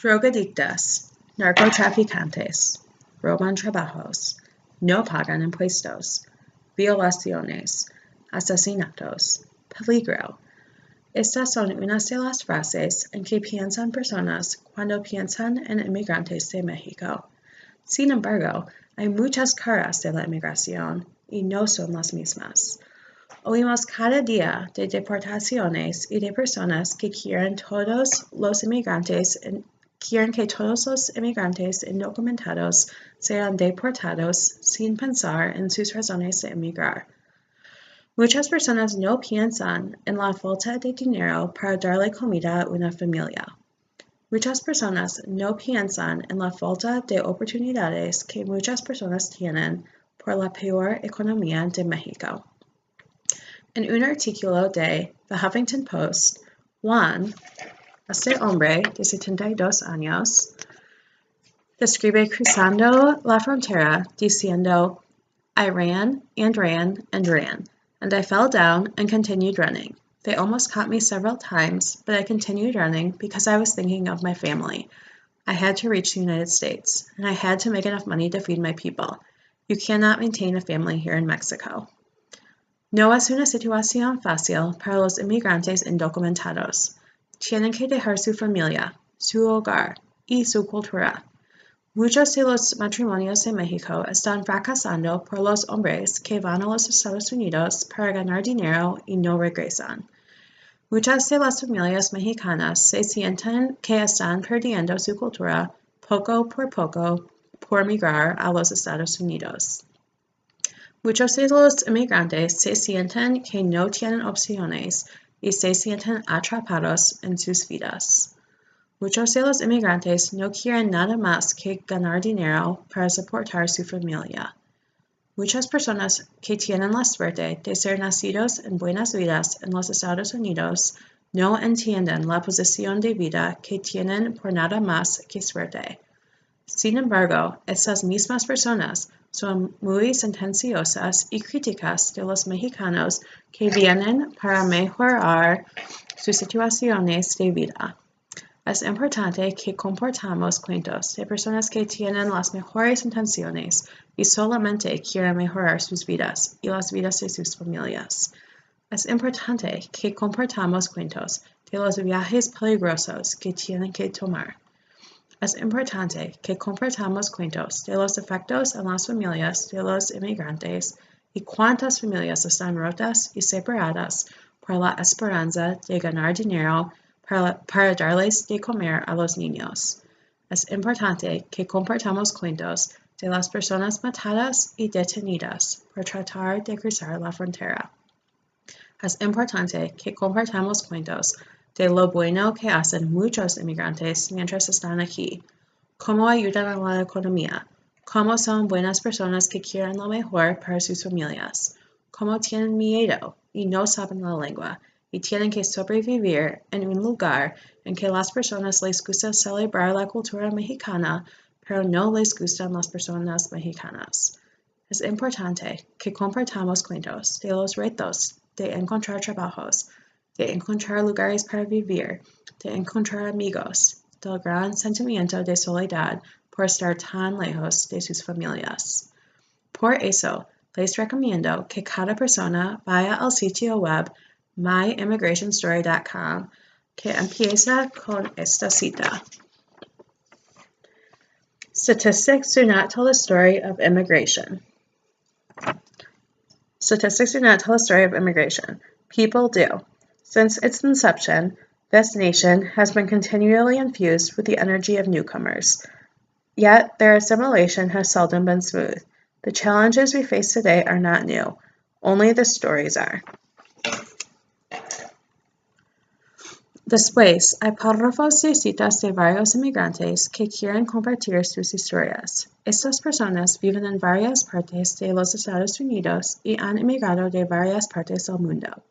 drogadictas, narcotraficantes, roban trabajos, no pagan impuestos, violaciones, asesinatos, peligro. Estas son unas de las frases en que piensan personas cuando piensan en inmigrantes de México. Sin embargo, hay muchas caras de la inmigración y no son las mismas. Oímos cada día de deportaciones y de personas que quieren que todos los inmigrantes indocumentados sean deportados sin pensar en sus razones de emigrar. Muchas personas no piensan en la falta de dinero para darle comida a una familia. Muchas personas no piensan en la falta de oportunidades que muchas personas tienen por la peor economía de México. En un artículo de The Huffington Post, Juan, este hombre de 72 años, describe cruzando la frontera diciendo, I ran and ran and ran, and I fell down and continued running. They almost caught me several times, but I continued running because I was thinking of my family. I had to reach the United States, and I had to make enough money to feed my people. You cannot maintain a family here in Mexico. No es una situación fácil para los inmigrantes indocumentados. Tienen que dejar su familia, su hogar y su cultura. Muchos de los matrimonios de México están fracasando por los hombres que van a los Estados Unidos para ganar dinero y no regresan. Muchas de las familias mexicanas se sienten que están perdiendo su cultura poco por migrar a los Estados Unidos. Muchos de los inmigrantes se sienten que no tienen opciones y se sienten atrapados en sus vidas. Muchos de los inmigrantes no quieren nada más que ganar dinero para soportar su familia. Muchas personas que tienen la suerte de ser nacidos en buenas vidas en los Estados Unidos no entienden la posición de vida que tienen por nada más que suerte. Sin embargo, estas mismas personas son muy sentenciosas y críticas de los mexicanos que vienen para mejorar sus situaciones de vida. Es importante que compartamos cuentos de personas que tienen las mejores intenciones y solamente quieren mejorar sus vidas y las vidas de sus familias. Es importante que compartamos cuentos de los viajes peligrosos que tienen que tomar. Es importante que compartamos cuentos de los efectos en las familias de los inmigrantes y cuántas familias están rotas y separadas por la esperanza de ganar dinero para darles de comer a los niños. Es importante que compartamos cuentos de las personas matadas y detenidas por tratar de cruzar la frontera. Es importante que compartamos cuentos de lo bueno que hacen muchos inmigrantes mientras están aquí, cómo ayudan a la economía, cómo son buenas personas que quieren lo mejor para sus familias, cómo tienen miedo y no saben la lengua y tienen que sobrevivir en un lugar en que las personas les gusta celebrar la cultura mexicana, pero no les gustan las personas mexicanas. Es importante que compartamos cuentos de los retos de encontrar trabajos, de encontrar lugares para vivir, de encontrar amigos, del gran sentimiento de soledad por estar tan lejos de sus familias. Por eso, les recomiendo que cada persona vaya al sitio web myimmigrationstory.com, que empieza con esta cita. Statistics do not tell the story of immigration. Statistics do not tell the story of immigration. People do. Since its inception, this nation has been continually infused with the energy of newcomers. Yet, their assimilation has seldom been smooth. The challenges we face today are not new. Only the stories are. Después, hay párrafos de citas de varios inmigrantes que quieren compartir sus historias. Estas personas viven en varias partes de los Estados Unidos y han emigrado de varias partes del mundo.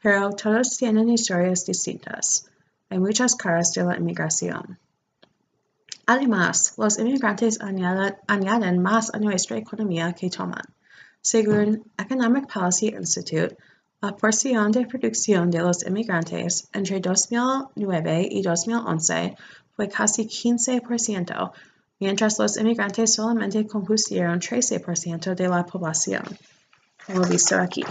Pero todos tienen historias distintas. Hay muchas caras de la inmigración. Además, los inmigrantes añaden más a nuestra economía que toman. Según Economic Policy Institute, la porción de producción de los inmigrantes entre 2009 y 2011 fue casi 15%, mientras los inmigrantes solamente compusieron 13% de la población, como visto aquí.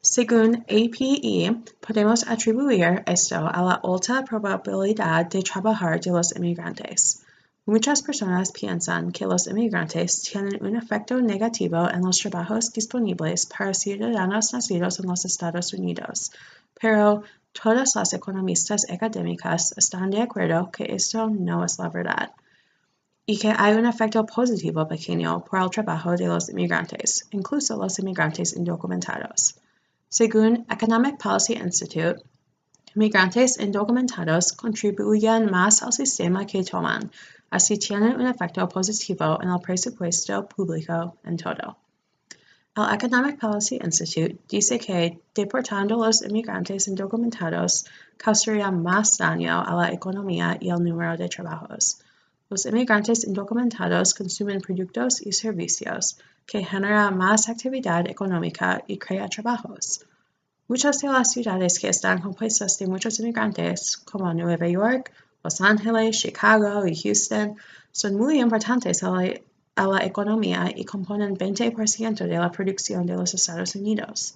Según APE, podemos atribuir esto a la alta probabilidad de trabajar de los inmigrantes. Muchas personas piensan que los inmigrantes tienen un efecto negativo en los trabajos disponibles para ciudadanos nacidos en los Estados Unidos, pero todas las economistas académicas están de acuerdo que esto no es la verdad, y que hay un efecto positivo pequeño por el trabajo de los inmigrantes, incluso los inmigrantes indocumentados. Según Economic Policy Institute, inmigrantes indocumentados contribuyen más al sistema que toman, así tienen un efecto positivo en el presupuesto público en todo. El Economic Policy Institute dice que deportando a los inmigrantes indocumentados causaría más daño a la economía y al número de trabajos. Los inmigrantes indocumentados consumen productos y servicios que generan más actividad económica y crea trabajos. Muchas de las ciudades que están compuestas de muchos inmigrantes, como Nueva York, Los Ángeles, Chicago y Houston, son muy importantes a la economía y componen 20% de la producción de los Estados Unidos.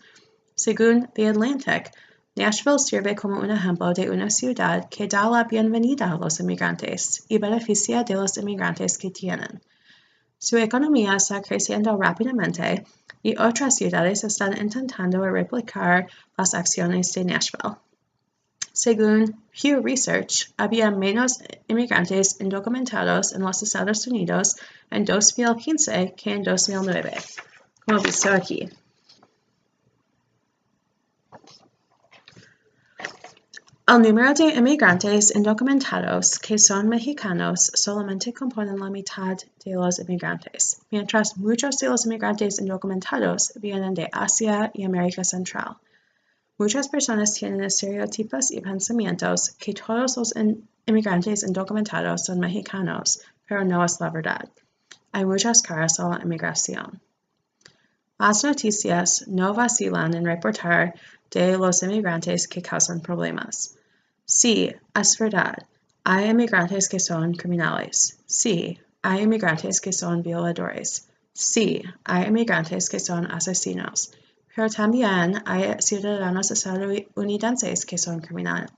Según The Atlantic, Nashville sirve como un ejemplo de una ciudad que da la bienvenida a los inmigrantes y beneficia de los inmigrantes que tienen. Su economía está creciendo rápidamente y otras ciudades están intentando replicar las acciones de Nashville. Según Pew Research, había menos inmigrantes indocumentados en los Estados Unidos en 2015 que en 2009, como visto aquí. El número de inmigrantes indocumentados que son mexicanos solamente componen la mitad de los inmigrantes, mientras muchos de los inmigrantes indocumentados vienen de Asia y América Central. Muchas personas tienen estereotipos y pensamientos que todos los inmigrantes indocumentados son mexicanos, pero no es la verdad. Hay muchas caras a la inmigración. Las noticias no vacilan en reportar de los inmigrantes que causan problemas. Sí, es verdad, hay inmigrantes que son criminales. Sí, hay inmigrantes que son violadores. Sí, hay inmigrantes que son asesinos. Pero también hay ciudadanos estadounidenses que son criminales.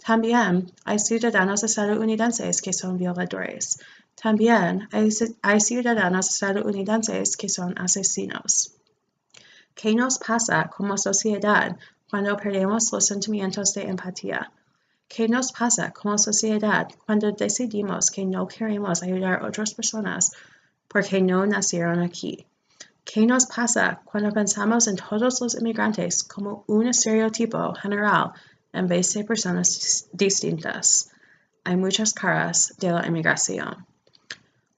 También hay ciudadanos estadounidenses que son violadores. También hay ciudadanos estadounidenses que son asesinos. ¿Qué nos pasa como sociedad cuando perdemos los sentimientos de empatía? ¿Qué nos pasa como sociedad cuando decidimos que no queremos ayudar a otras personas porque no nacieron aquí? ¿Qué nos pasa cuando pensamos en todos los inmigrantes como un estereotipo general en vez de personas distintas? Hay muchas caras de la inmigración.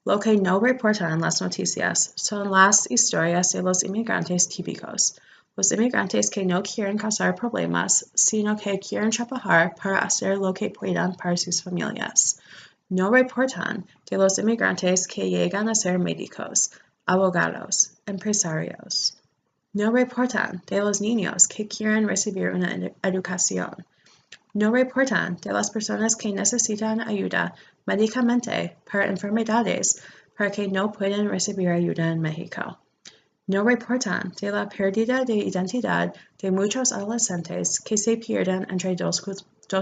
Lo que no reportan las noticias son las historias de los inmigrantes típicos, los inmigrantes que no quieren causar problemas, sino que quieren trabajar para hacer lo que puedan para sus familias. No reportan de los inmigrantes que llegan a ser médicos, abogados, empresarios. No reportan de los niños que quieren recibir una educación. No reportan de las personas que necesitan ayuda médicamente para enfermedades para que no pueden recibir ayuda en México. No reportan de la pérdida de identidad de muchos adolescentes que se pierden entre dos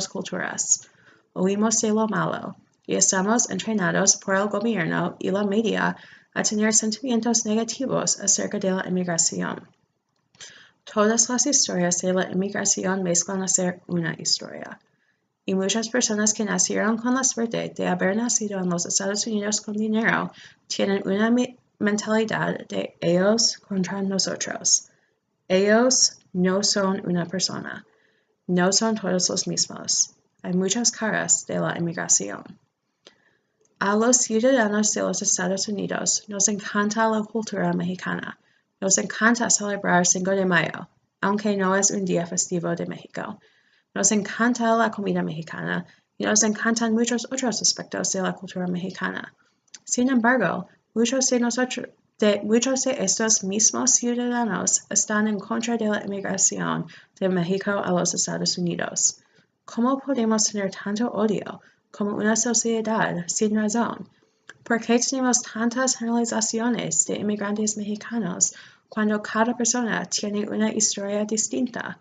culturas. Oímos de lo malo y estamos entrenados por el gobierno y la media a tener sentimientos negativos acerca de la inmigración. Todas las historias de la inmigración mezclan a ser una historia. Y muchas personas que nacieron con la suerte de haber nacido en los Estados Unidos con dinero tienen una mentalidad de ellos contra nosotros. Ellos no son una persona. No son todos los mismos. Hay muchas caras de la inmigración. A los ciudadanos de los Estados Unidos nos encanta la cultura mexicana. Nos encanta celebrar 5 de mayo, aunque no es un día festivo de México. Nos encanta la comida mexicana y nos encantan muchos otros aspectos de la cultura mexicana. Sin embargo, muchos de Muchos de estos mismos ciudadanos están en contra de la inmigración de México a los Estados Unidos. ¿Cómo podemos tener tanto odio como una sociedad sin razón? ¿Por qué tenemos tantas generalizaciones de inmigrantes mexicanos cuando cada persona tiene una historia distinta?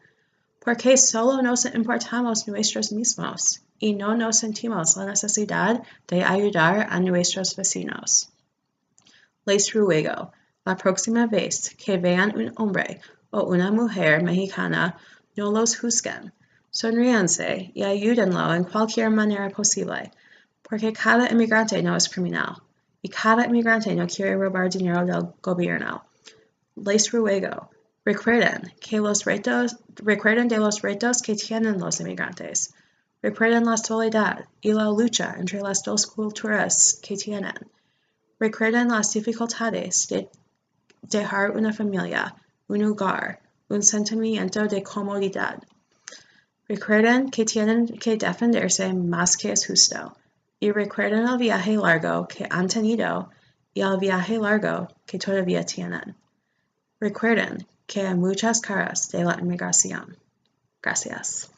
¿Por qué solo nos importamos nosotros mismos y no nos sentimos la necesidad de ayudar a nuestros vecinos? Les ruego, la próxima vez que vean un hombre o una mujer mexicana, no los juzguen. Sonríanse y ayúdenlo en cualquier manera posible, porque cada inmigrante no es criminal y cada inmigrante no quiere robar dinero del gobierno. Les ruego, recuerden de los retos que tienen los inmigrantes. Recuerden la soledad y la lucha entre las dos culturas que tienen. Recuerden las dificultades de dejar una familia, un hogar, un sentimiento de comodidad. Recuerden que tienen que defenderse más que es justo. Y recuerden el viaje largo que han tenido y el viaje largo que todavía tienen. Recuerden que hay muchas caras de la inmigración. Gracias.